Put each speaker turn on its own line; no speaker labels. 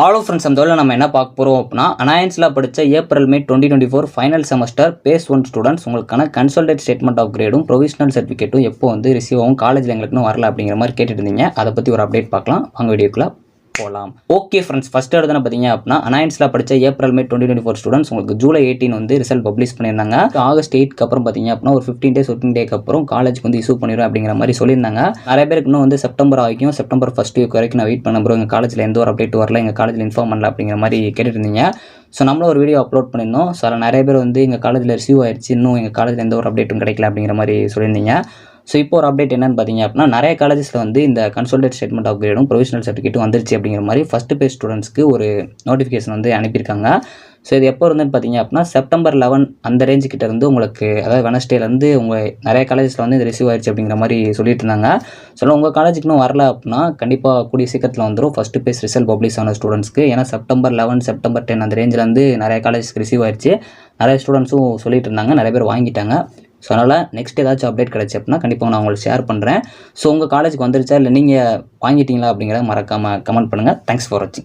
ஆலோ friends அந்த நம்ம என்ன பார்க்க போகிறோம் அப்படின்னா அனாயன்ஸில் படித்த April May 2024 final semester phase 1 students உங்களுக்கான கன்சல்டேட் ஸ்டேட்மெண்ட் ஆஃப் கிரேடும் ப்ரொவிஷனல் சர்டிஃபிகேட்டும் எப்போ வந்து ரிசீவ் ஆகும் காலேஜில் எங்களுக்குன்னு வரல அப்படிங்கிற மாதிரி கேட்டுட்டு இருந்தீங்க. அதை பற்றி ஒரு அப்டேட் பார்க்கலாம் வாங்க வீடியோக்குள்ள போகலாம். ஓகே ஃப்ரெண்ட்ஸ், ஃபஸ்ட் எடுத்து பார்த்தீங்க அப்படின்னா அனாயன்ஸில் படித்த ஏப்ரல் மே 2024 ஸ்டூடெண்ட்ஸ் உங்களுக்கு ஜூலை 18 வந்து ரிசல்ட் பப்ளிஷ் பண்ணியிருந்தாங்க. ஆகஸ்ட் 8க்கு அப்புறம் பார்த்தீங்க அப்படின்னா ஒரு 15 டேஸ் ஒர்க்கிங் டேக்கு அப்புறம் காலேஜுக்கு வந்து இஷ்யூ பண்ணிடும் அப்படிங்கிற மாதிரி சொல்லியிருந்தாங்க. நிறைய பேருக்கு இன்னும் வந்து செப்டம்பர் வரைக்கும் செப்டம்பர் ஃபர்ஸ்ட் வீக் வரைக்கும் நான் வெயிட் பண்ண ப்ரோ, எங்கள் காலேஜில் எந்த ஒரு அப்டேட் வரல, எங்கள் காலேஜில் இன்ஃபார்ம் பண்ணல அப்படிங்கிற மாதிரி கேட்டுட்டு இருந்தீங்க. ஸோ நம்மளும் ஒரு வீடியோ அப்லோட் பண்ணியிருந்தோம். ஸோ அதில் நிறைய பேர் வந்து எங்கள் காலேஜில் ரிசீவ் ஆயிடுச்சு, இன்னும் எங்கள் காலேஜில் எந்த ஒரு அப்டேட்டும் கிடைக்கல அப்படிங்கிற மாதிரி சொல்லியிருந்தீங்க. ஸோ இப்போ ஒரு அப்டேட் என்னன்னு பார்த்தீங்க அப்படின்னா நிறைய காலேஜஸில் வந்து இந்த கன்சல்டேட் ஸ்டேட்மெண்ட் ஆஃப் கிரேடும் ப்ரொவிஷனல் சர்டிஃபிகேட்டும் வந்துருச்சு அப்படிங்கிற மாதிரி ஃபஸ்ட்டு பேஸ் ஸ்டூடெண்ட்ஸ்க்கு ஒரு நோட்டிஃபிகேஷன் வந்து அனுப்பியிருக்காங்க. ஸோ இது எப்போ இருந்துன்னு பார்த்தீங்க அப்படின்னா செப்டம்பர் 11 அந்த ரேஞ்சு கிட்ட இருந்து உங்களுக்கு, அதாவது வெனஸ்டேலேருந்து உங்கள் நிறைய காலேஜஸில் வந்து இது ரிசீவ் ஆயிடுச்சு அப்படிங்கிற மாதிரி சொல்லிட்டு இருந்தாங்க. ஸோ உங்கள் காலேஜுக்கு இன்னும் வரல அப்படின்னா கண்டிப்பாக கூடிய சீக்கிரத்தில் வந்துடும் ஃபஸ்ட்டு பேஸ் ரிசல்ட் பப்ளிஷ் ஆன ஸ்டூடெண்ட்ஸ்க்கு. ஏன்னா செப்டம்பர் 11 செப்டம்பர் 10 அந்த ரேஞ்சில் வந்து நிறைய காலேஜஸ்க்கு ரிசீவ் ஆயிடுச்சு. நிறைய ஸ்டூடெண்ட்ஸும் சொல்லிட்டு இருந்தாங்க, நிறைய பேர் வாங்கிட்டாங்க. ஸோ அதனால் நெக்ஸ்ட் ஏதாச்சும் அப்டேட் கிடச்சி அப்படின்னா கண்டிப்பாக நான் உங்களுக்கு ஷேர் பண்ணுறேன். ஸோ உங்கள் காலேஜுக்கு வந்துருச்சா இல்லை நீங்கள் வாங்கிட்டீங்களா அப்படிங்கிறத மறக்காமல் கமெண்ட் பண்ணுங்கள். தேங்க்ஸ் ஃபார் வாட்சிங்.